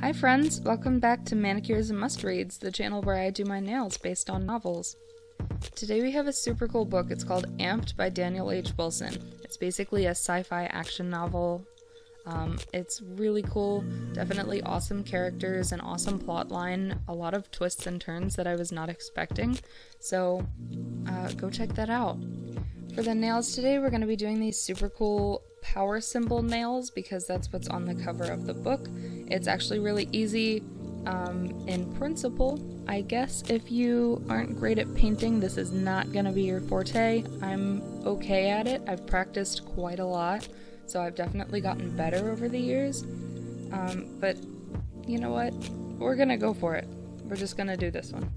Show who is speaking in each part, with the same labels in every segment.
Speaker 1: Hi friends, welcome back to Manicures and Must-Reads, the channel where I do my nails based on novels. Today we have a super cool book. It's called Amped by Daniel H. Wilson. It's basically a sci-fi action novel. It's really cool, definitely awesome characters, an awesome plot line, a lot of twists and turns that I was not expecting, so go check that out. For the nails today, we're going to be doing these super cool power symbol nails because that's what's on the cover of the book. It's actually really easy in principle. I guess if you aren't great at painting, this is not going to be your forte. I'm okay at it. I've practiced quite a lot, so I've definitely gotten better over the years. But you know what? We're going to go for it. We're just going to do this one.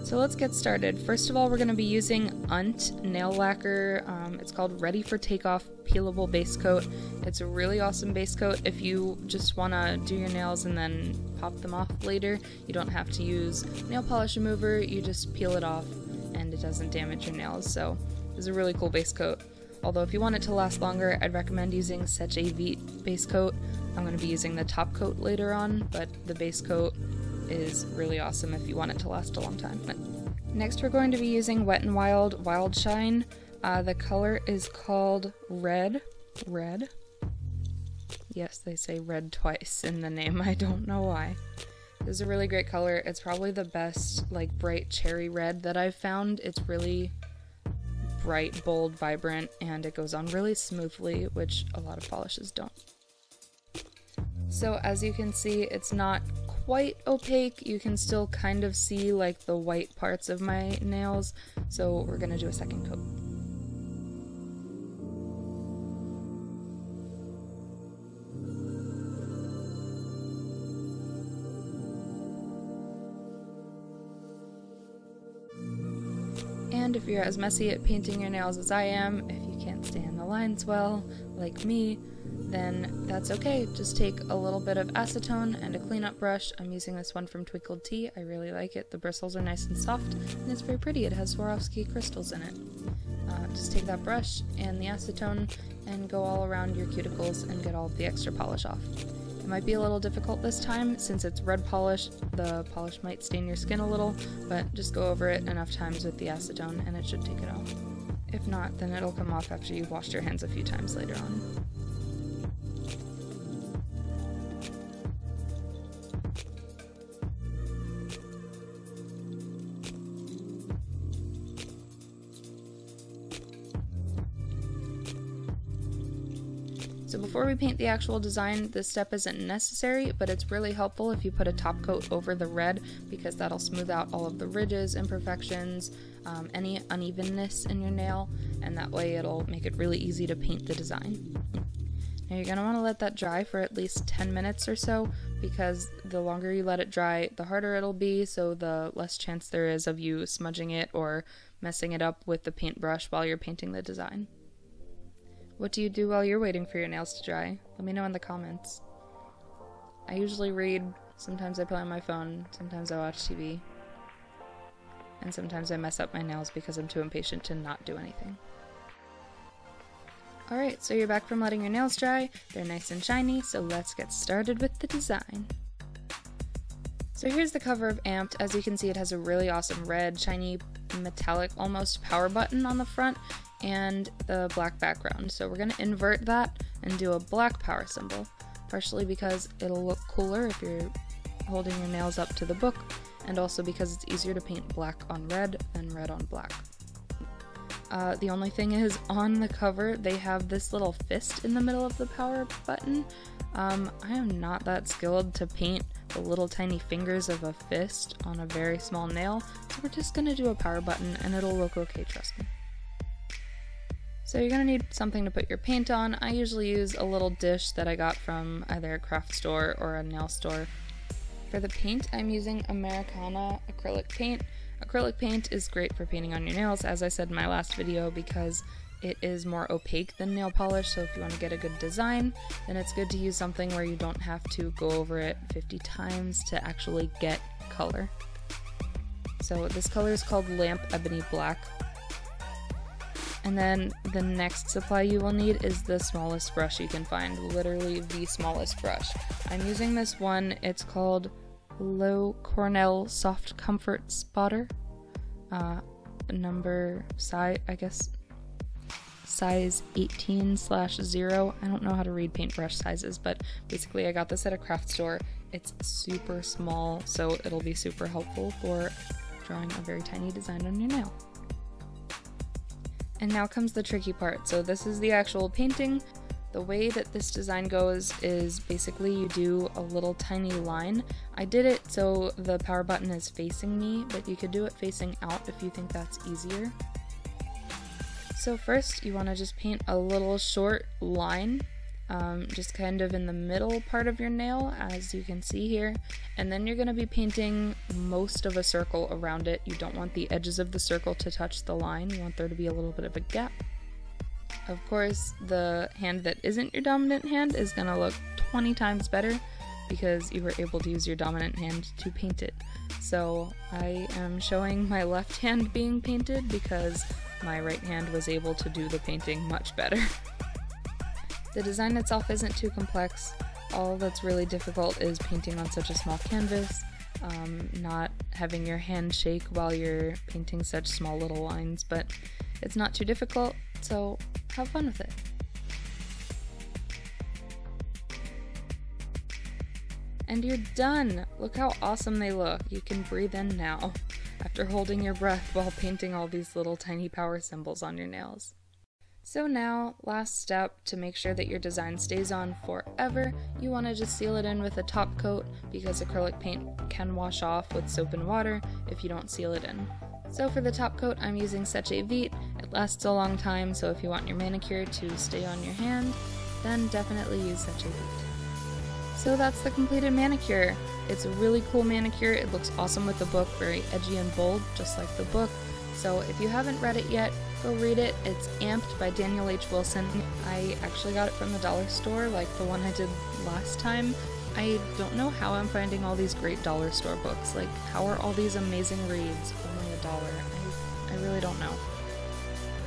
Speaker 1: So let's get started. First of all, we're going to be using UNT nail lacquer. It's called Ready for Takeoff Peelable Base Coat. It's a really awesome base coat if you just want to do your nails and then pop them off later. You don't have to use nail polish remover, you just peel it off and it doesn't damage your nails. So it's a really cool base coat. Although if you want it to last longer, I'd recommend using such a Vite base coat. I'm going to be using the top coat later on, but the base coat is really awesome if you want it to last a long time. Next we're going to be using Wet n Wild Shine. The color is called Red. Yes, they say red twice in the name, I don't know why. This is a really great color. It's probably the best, like, bright cherry red that I've found. It's really bright, bold, vibrant, and it goes on really smoothly, which a lot of polishes don't. So as you can see, it's not quite opaque. You can still kind of see like the white parts of my nails, so we're gonna do a second coat. And if you're as messy at painting your nails as I am, if you can't stand the lines well, like me, then that's okay. Just take a little bit of acetone and a cleanup brush. I'm using this one from Twinkled Tea. I really like it. The bristles are nice and soft, and it's very pretty. It has Swarovski crystals in it. Just take that brush and the acetone and go all around your cuticles and get all of the extra polish off. It might be a little difficult this time, since it's red polish. The polish might stain your skin a little, but just go over it enough times with the acetone and it should take it off. If not, then it'll come off after you've washed your hands a few times later on. So before we paint the actual design, this step isn't necessary, but it's really helpful if you put a top coat over the red, because that'll smooth out all of the ridges, imperfections, any unevenness in your nail, and that way it'll make it really easy to paint the design. Now you're going to want to let that dry for at least 10 minutes or so, because the longer you let it dry, the harder it'll be, so the less chance there is of you smudging it or messing it up with the paintbrush while you're painting the design. What do you do while you're waiting for your nails to dry? Let me know in the comments. I usually read, sometimes I play on my phone, sometimes I watch TV, and sometimes I mess up my nails because I'm too impatient to not do anything. Alright, so you're back from letting your nails dry. They're nice and shiny, so let's get started with the design. So here's the cover of Amped. As you can see, it has a really awesome red, shiny, metallic, almost power button on the front, and the black background. So we're going to invert that and do a black power symbol, partially because it'll look cooler if you're holding your nails up to the book, and also because it's easier to paint black on red than red on black. The only thing is, on the cover they have this little fist in the middle of the power button. I am not that skilled to paint the little tiny fingers of a fist on a very small nail, so we're just going to do a power button and it'll look okay, trust me. So you're going to need something to put your paint on. I usually use a little dish that I got from either a craft store or a nail store. For the paint, I'm using Americana acrylic paint. Acrylic paint is great for painting on your nails, as I said in my last video, because it is more opaque than nail polish, so if you want to get a good design, then it's good to use something where you don't have to go over it 50 times to actually get color. So this color is called Lamp Ebony Black. And then the next supply you will need is the smallest brush you can find, literally the smallest brush. I'm using this one, it's called Low Cornell Soft Comfort Spotter. Size 18/0. I don't know how to read paintbrush sizes, but basically I got this at a craft store. It's super small, so it'll be super helpful for drawing a very tiny design on your nail. And now comes the tricky part. So this is the actual painting. The way that this design goes is basically you do a little tiny line. I did it so the power button is facing me, but you could do it facing out if you think that's easier. So first you want to just paint a little short line, just kind of in the middle part of your nail, as you can see here, and then you're going to be painting most of a circle around it. You don't want the edges of the circle to touch the line, you want there to be a little bit of a gap. Of course, the hand that isn't your dominant hand is going to look 20 times better because you were able to use your dominant hand to paint it. So I am showing my left hand being painted because my right hand was able to do the painting much better. The design itself isn't too complex. All that's really difficult is painting on such a small canvas, not having your hand shake while you're painting such small little lines, but it's not too difficult, so have fun with it. And you're done! Look how awesome they look. You can breathe in now, after holding your breath while painting all these little tiny power symbols on your nails. So now, last step, to make sure that your design stays on forever, you want to just seal it in with a top coat because acrylic paint can wash off with soap and water if you don't seal it in. So for the top coat, I'm using Seche Vite. It lasts a long time, so if you want your manicure to stay on your hand, then definitely use Seche Vite. So that's the completed manicure. It's a really cool manicure. It looks awesome with the book, very edgy and bold, just like the book. So if you haven't read it yet, go read it. It's Amped by Daniel H. Wilson. I actually got it from the dollar store, like the one I did last time. I don't know how I'm finding all these great dollar store books. Like, how are all these amazing reads only $1? I really don't know.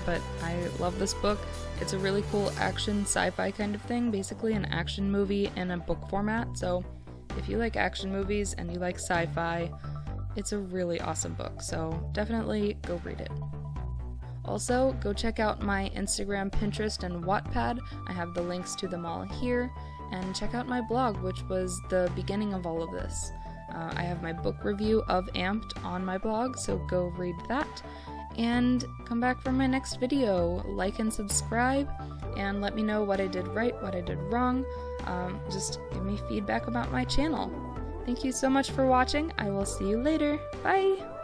Speaker 1: But I love this book. It's a really cool action sci-fi kind of thing, basically an action movie in a book format. So if you like action movies and you like sci-fi, it's a really awesome book, so definitely go read it. Also, go check out my Instagram, Pinterest, and Wattpad. I have the links to them all here. And check out my blog, which was the beginning of all of this. I have my book review of Amped on my blog, so go read that. And come back for my next video. Like and subscribe, and let me know what I did right, what I did wrong. Just give me feedback about my channel. Thank you so much for watching. I will see you later. Bye!